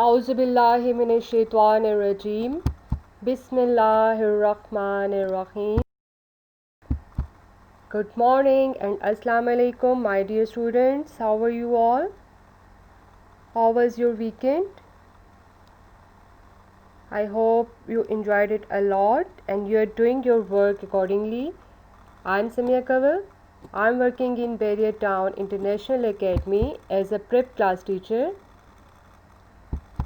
Auzubillahiminashaitanirrajim. Bismillahirrahmanirrahim. Good morning and Assalamu alaikum, my dear students. How are you all? How was your weekend? I hope you enjoyed it a lot and you are doing your work accordingly. I'm Samia Kaval. I'm working in Barrier Town International Academy as a prep class teacher.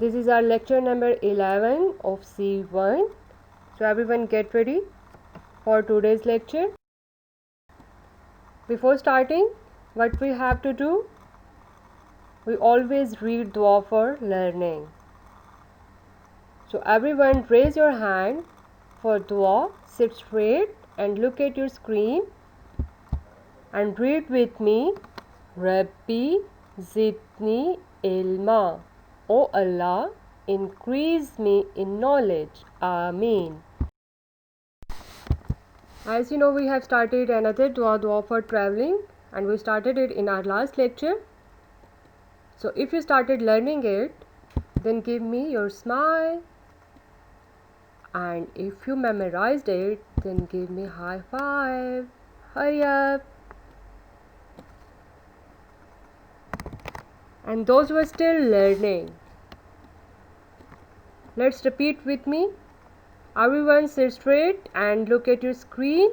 This is our lecture number 11 of C1. So everyone get ready for today's lecture. Before starting, what we have to do? We always read dua for learning. So everyone raise your hand for dua, sit straight and look at your screen and read with me. Rabbi zidni ilma. O Allah, increase me in knowledge. Ameen. As you know, we have started another dua for traveling and we started it in our last lecture. So if you started learning it, then give me your smile. And if you memorized it, then give me high five. Hurry up. And those who are still learning, let's repeat with me. Everyone sit straight and look at your screen.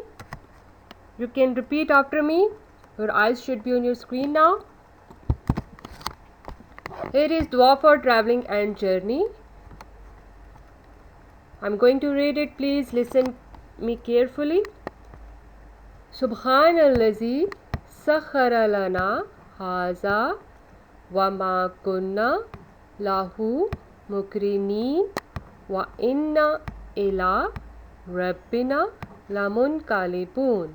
You can repeat after me. Your eyes should be on your screen now. Here is dua for traveling and journey. I'm going to read it. Please listen me carefully. Subhanallazi sakhara lana haza wa ma kunna lahu mukrinin wa inna ila rabbina lamunqalibun.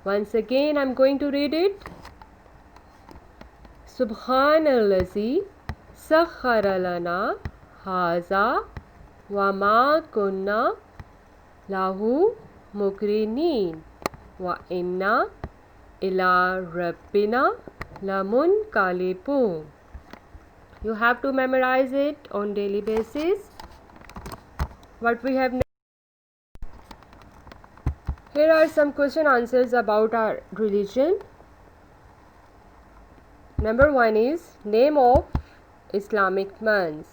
Once again I'm going to read it. Subhanallazi sakhara lana haza wa ma kunna lahu mukrinin wa inna ila rabbina lamunqalibun. You have to memorize it on daily basis. What we have here are some question answers about our religion. Number 1 is name of Islamic months.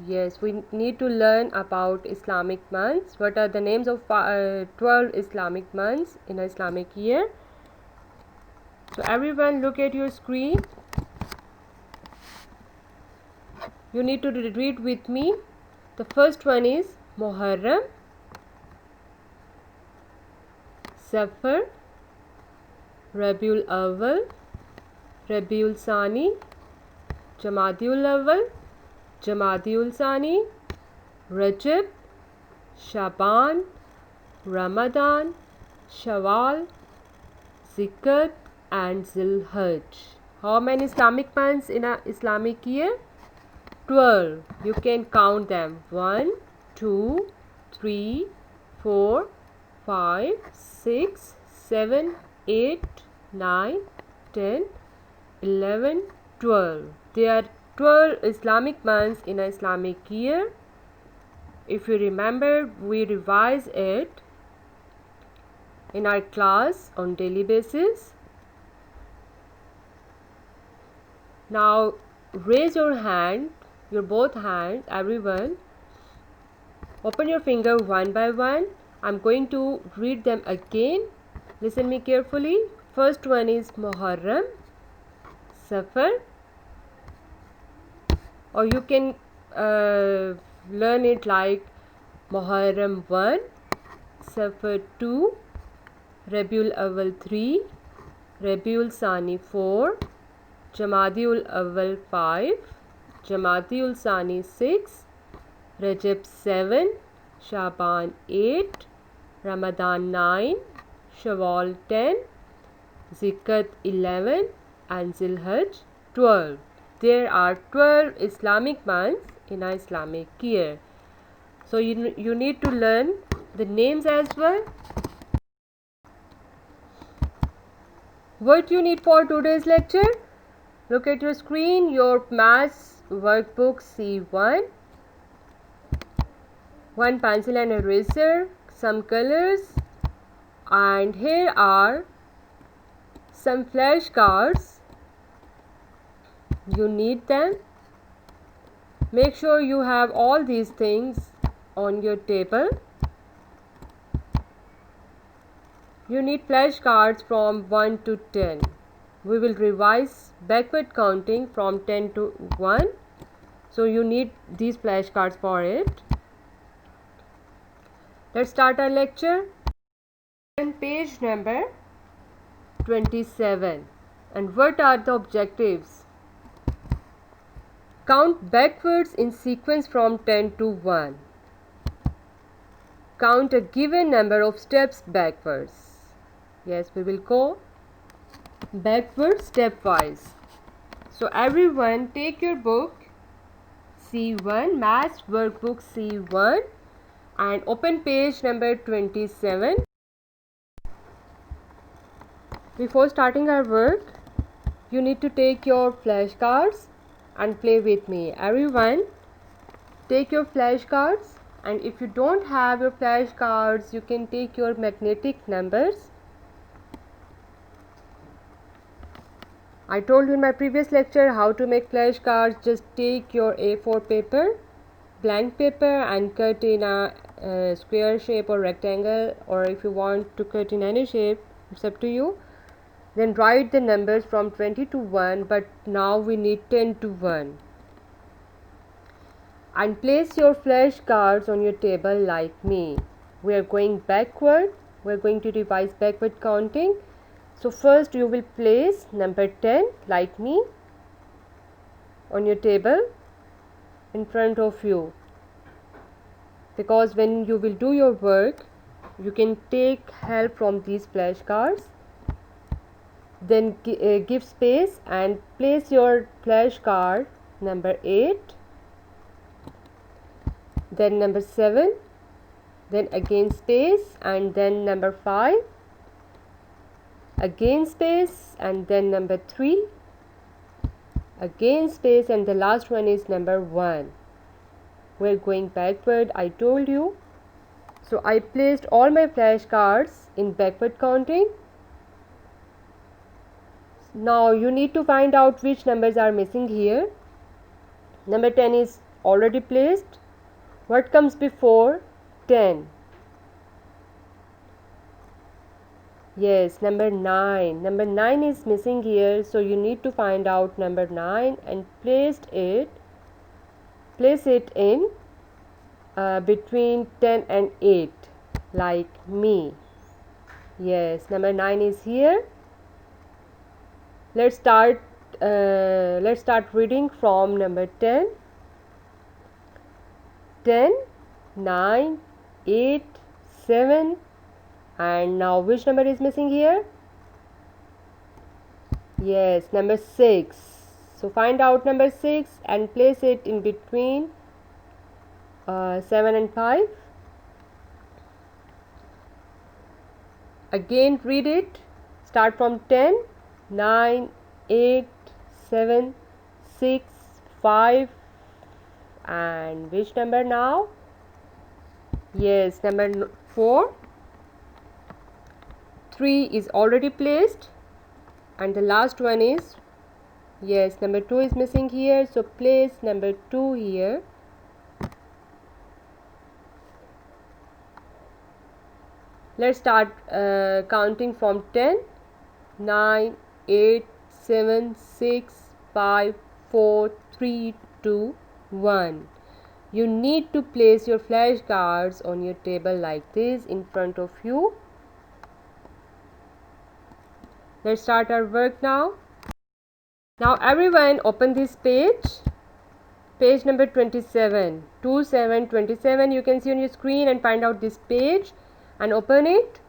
Yes, we need to learn about Islamic months. What are the names of 12 Islamic months in an Islamic year? So everyone look at your screen. You need to read with me. The first one is Muharram, Safar, Rabiul Awwal, Rabiul Sani, Jamadiul Awwal, Jamadiul Sani, Rajab, Shaban, Ramadan, Shawwal, Zikr and Zilhajj. How many Islamic months in an Islamic year? 12. You can count them. 1, 2, 3, 4, 5, 6, 7, 8, 9, 10, 11, 12. There are 12 Islamic months in an Islamic year. If you remember, we revise it in our class on daily basis. Now raise your hand, your both hands, everyone. Open your finger one by one. I'm going to read them again. Listen me carefully. First one is Muharram, Safar, or you can learn it like Muharram 1, Safar 2, Rabiul Awwal 3, Rabiul Sani 4, Jamadiul Awwal 5, Jamadiul Sani 6, Rajab 7, Shaban 8, Ramadan 9, Shawwal 10, Zikr 11 and Zilhajj 12. There are 12 Islamic months in an Islamic year. So you need to learn the names as well. What you need for today's lecture? Look at your screen, your maths workbook C1. One pencil and eraser, some colors, and here are some flashcards. You need them. Make sure you have all these things on your table. You need flashcards from 1 to 10. We will revise backward counting from 10 to 1. So you need these flashcards for it. Let's start our lecture. And page number 27. And what are the objectives? Count backwards in sequence from 10 to 1. Count a given number of steps backwards. Yes, we will go backwards stepwise. So everyone take your book C1, Maths Workbook C1 and open page number 27. Before starting our work, you need to take your flashcards and play with me. Everyone, take your flashcards, and if you don't have your flashcards, you can take your magnetic numbers. I told you in my previous lecture how to make flashcards. Just take your A4 paper, blank paper, and cut in a square shape or rectangle, or if you want to cut in any shape, it's up to you. Then write the numbers from 20 to 1, but now we need 10 to 1. And place your flashcards on your table like me. We are going backward. We are going to revise backward counting. So first you will place number 10 like me on your table in front of you, because when you will do your work, you can take help from these flashcards. Then give space and place your flashcard number 8, then number 7, then again space, and then number 5, again space, and then number 3, again space, and the last one is number 1. We're going backward, I told you. So I placed all my flashcards in backward counting. Now you need to find out which numbers are missing here. Number 10 is already placed. What comes before 10? Yes, number 9. Number 9 is missing here, so you need to find out number 9 and place it in between 10 and 8 like me. Yes, number 9 is here. Let's start reading from number 10. 10, 9, 8, 7, and now which number is missing here? Yes, number 6. So find out number 6 and place it in between 7 and 5. Again read it. Start from 10, 9, 8, 7, 6, 5, and which number now? Yes, number 4. 3 is already placed, and the last one is, yes, number 2 is missing here, so place number 2 here. Let's start counting from 10, 9, 8, 7, 6, 5, 4, 3, 2, 1. You need to place your flashcards on your table like this in front of you. Let's start our work now. Now everyone open this page number 27. 27, you can see on your screen, and find out this page and open it.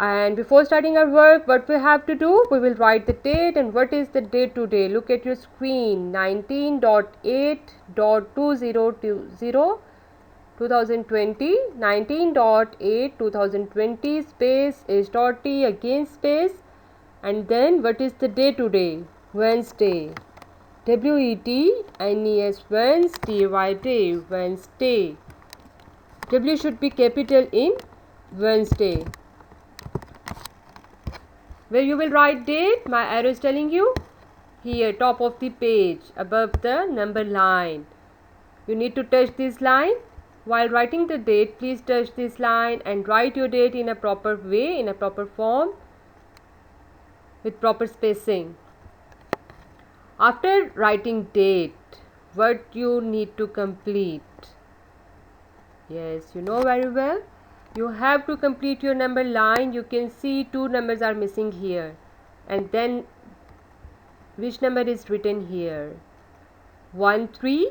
And before starting our work, what we have to do, we will write the date. And what is the date today? Look at your screen, 19.8.2020, 19.8.2020 space h.t, again space, and then what is the day today? Wednesday. W-E-T-N-E-S, Wednesday, Wednesday, Wednesday. W should be capital in Wednesday. Where you will write date, my arrow is telling you. Here, top of the page, above the number line. You need to touch this line. While writing the date, please touch this line and write your date in a proper way, in a proper form, with proper spacing. After writing date, what you need to complete? Yes, you know very well. You have to complete your number line. You can see two numbers are missing here. And then which number is written here? 1, 3,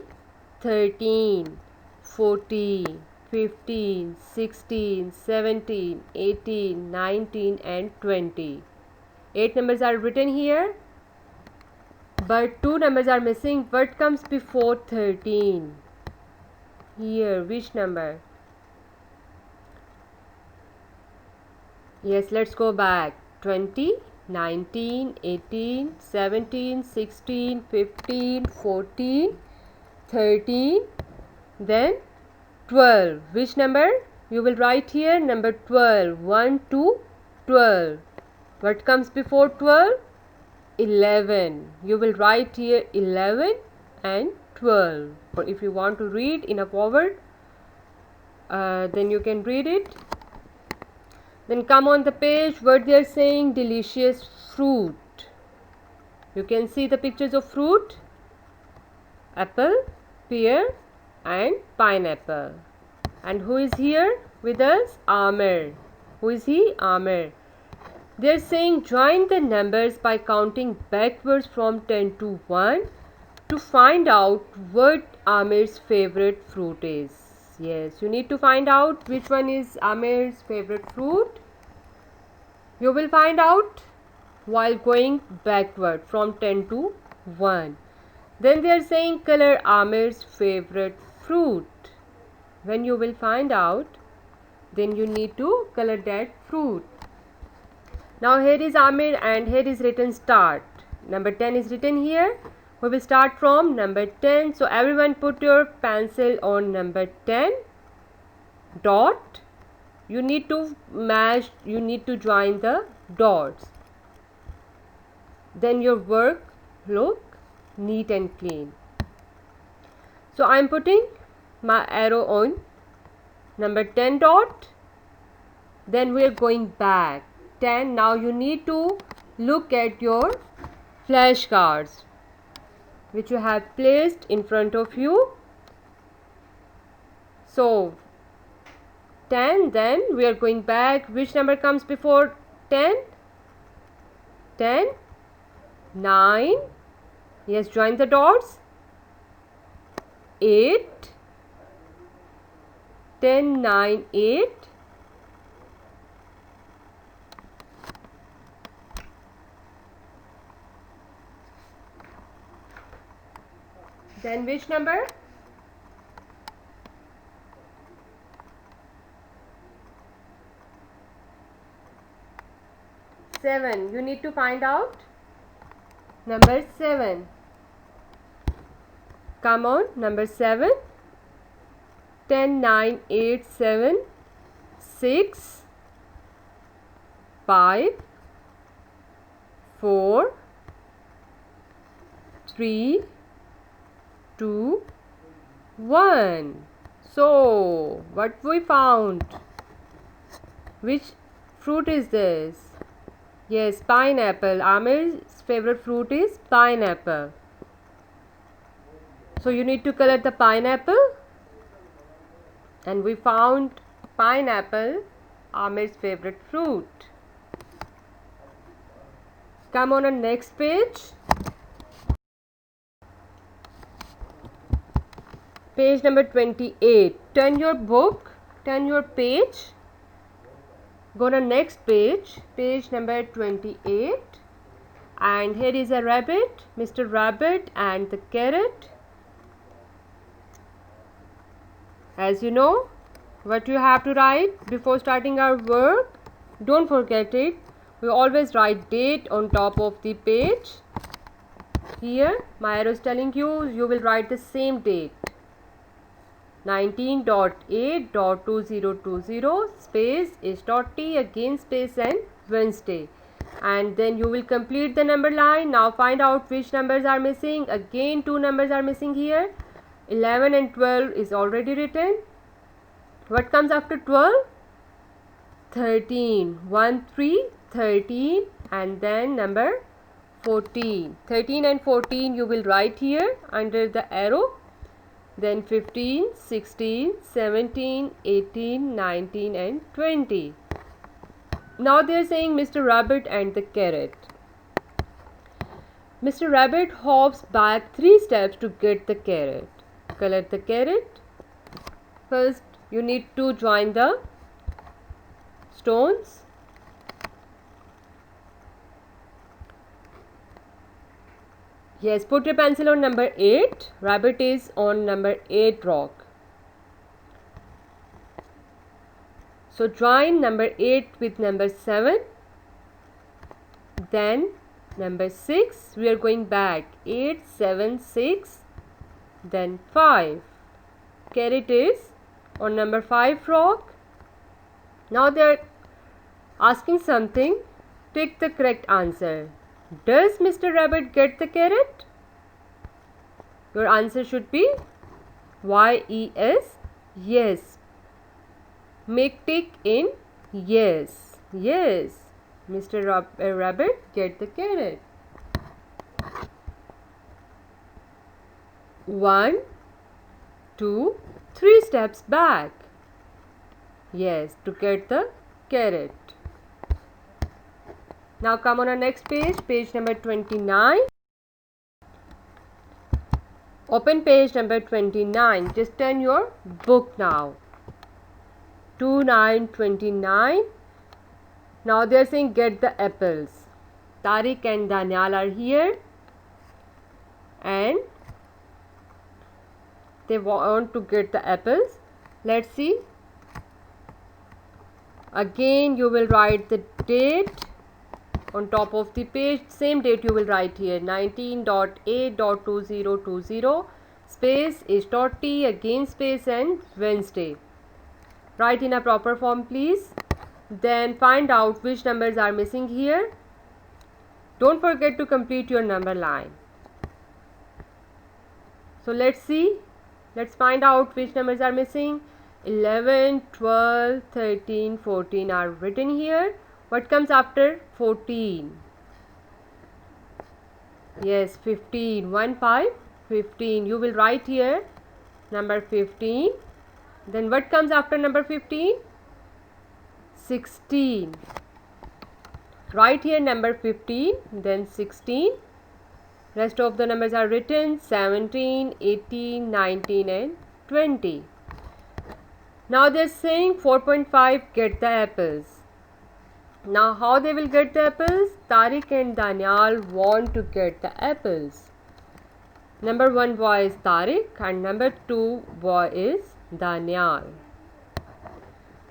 13, 14, 15, 16, 17, 18, 19 and 20. 8 numbers are written here, but 2 numbers are missing. What comes before 13? Here, which number? Yes, let's go back. 20, 19, 18, 17, 16, 15, 14, 13, then 12. Which number? You will write here number 12. 1 to 12. What comes before 12? 11. You will write here 11 and 12. But if you want to read in a forward, then you can read it. Then come on the page what they are saying, delicious fruit. You can see the pictures of fruit, apple, pear and pineapple. And who is here with us? Amir. Who is he? Amir. They are saying join the numbers by counting backwards from 10 to 1 to find out what Amir's favorite fruit is. Yes, you need to find out which one is Amir's favorite fruit. You will find out while going backward from 10 to 1. Then they are saying color Amir's favorite fruit. When you will find out, then you need to color that fruit. Now here is Amir and here is written start. Number 10 is written here. We will start from number 10. So everyone put your pencil on number 10. Dot. You need to match, you need to join the dots. Then your work look neat and clean. So I am putting my arrow on number 10 dot. Then we are going back. 10. Now you need to look at your flashcards which you have placed in front of you. So 10, then we are going back. Which number comes before 10? 10, 9. Yes, join the dots. 8, 10, 9, 8. Then which number? 7. You need to find out number 7. Come on, number 7. 10, 9, 8, 7, 6, 5, 4, 3, 2, 1. So, what we found? Which fruit is this? Yes, pineapple. Amir's favorite fruit is pineapple. So, you need to color the pineapple. And we found pineapple, Amir's favorite fruit. Come on the next page. Page number 28. Turn your book, turn your page. Go to next page, page number 28. And here is a rabbit, Mr. Rabbit and the carrot. As you know, what you have to write before starting our work, don't forget it. We always write date on top of the page. Here my arrow is telling you will write the same date. 19.8.2020 space is.t again space and Wednesday, and then you will complete the number line. Now find out which numbers are missing. Again 2 numbers are missing here. 11 and 12 is already written. What comes after 12? 13. 1 3 13, and then number 14. 13 and 14 you will write here under the arrow. Then 15, 16, 17, 18, 19 and 20. Now they are saying Mr. Rabbit and the carrot. Mr. Rabbit hops back 3 steps to get the carrot. Color the carrot. First you need to join the stones. Yes, put your pencil on number 8. Rabbit is on number 8 rock. So join number 8 with number 7. Then number 6. We are going back. 8, 7, 6. Then 5. Carrot is on number 5 rock. Now they are asking something. Take the correct answer. Does Mr. Rabbit get the carrot? Your answer should be YES. Yes. Make tick in yes. Yes. Mr. Rabbit get the carrot. 1, 2, 3 steps back. Yes, to get the carrot. Now come on our next page, page number 29. Open page number 29. Just turn your book now. 2929. Now they are saying get the apples. Tariq and Danial are here and they want to get the apples. Let's see. Again you will write the date on top of the page. Same date you will write here. 19.8.2020 space is.t again space and Wednesday. Write in a proper form please. Then find out which numbers are missing here. Don't forget to complete your number line. So let's see. Let's find out which numbers are missing. 11, 12, 13, 14 are written here. What comes after 14? Yes, 15. 1, 5, 15. You will write here number 15. Then what comes after number 15? 16. Write here number 15, then 16. Rest of the numbers are written 17, 18, 19 and 20. Now they are saying 4.5 get the apples. Now how they will get the apples? Tariq and Danial want to get the apples. Number 1 boy is Tariq and number 2 boy is Danial.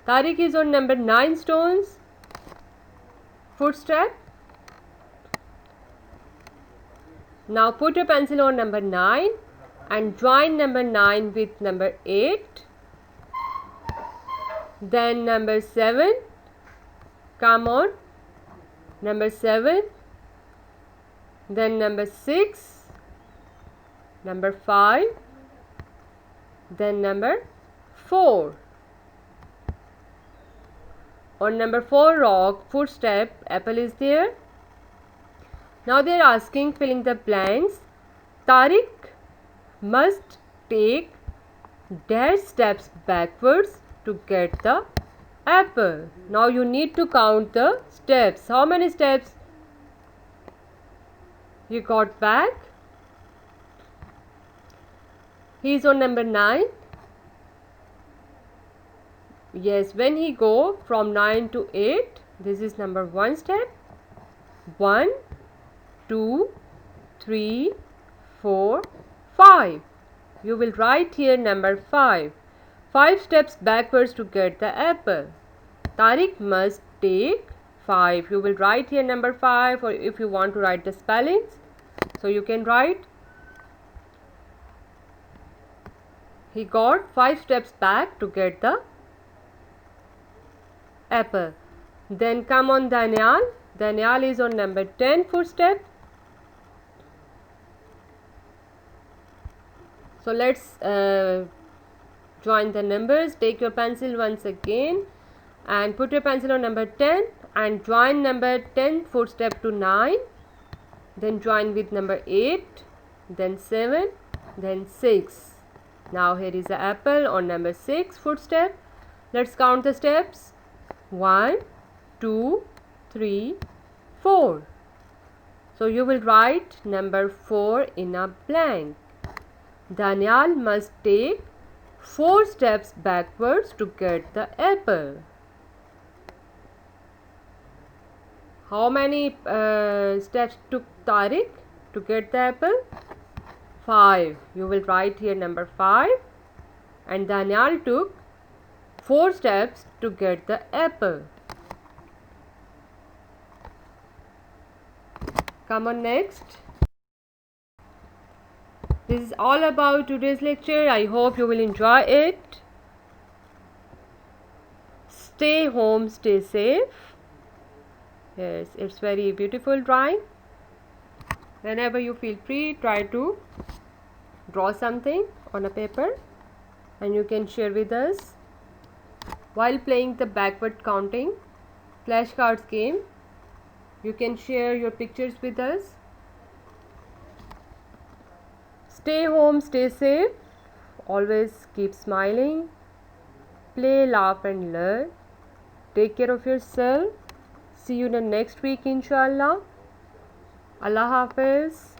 Tariq is on number 9 stones. Footstep. Now put your pencil on number 9 and join number 9 with number 8. Then number 7. Come on. Number 7. Then number 6. Number 5. Then number 4. On number 4 rock, footstep, apple is there. Now they are asking, filling the blanks. Tariq must take dash steps backwards to get the apple. Now you need to count the steps. How many steps you got back? He is on number 9. Yes, when he go from 9 to 8, this is number 1 step. 1, 2, 3, 4, 5. You will write here number 5. 5 steps backwards to get the apple. Tariq must take 5. You will write here number 5, or if you want to write the spellings, So you can write, he got 5 steps back to get the apple. Then come on Daniel. Daniel is on number 10 footstep. So let's join the numbers. Take your pencil once again and put your pencil on number 10 and join number 10 footstep to 9. Then join with number 8, then 7, then 6. Now here is the apple on number 6 footstep. Let's count the steps. 1, 2, 3, 4. So you will write number 4 in a blank. Daniel must take 4 steps backwards to get the apple. How many steps took Tariq to get the apple? 5. You will write here number 5. And Daniel took 4 steps to get the apple. Come on next. This is all about today's lecture. I hope you will enjoy it. Stay home, stay safe. Yes, it's very beautiful drawing. Whenever you feel free, try to draw something on a paper and you can share with us. While playing the backward counting flashcards game, you can share your pictures with us. Stay home, stay safe. Always keep smiling. Play, laugh and learn. Take care of yourself. See you in the next week, inshallah. Allah Hafiz.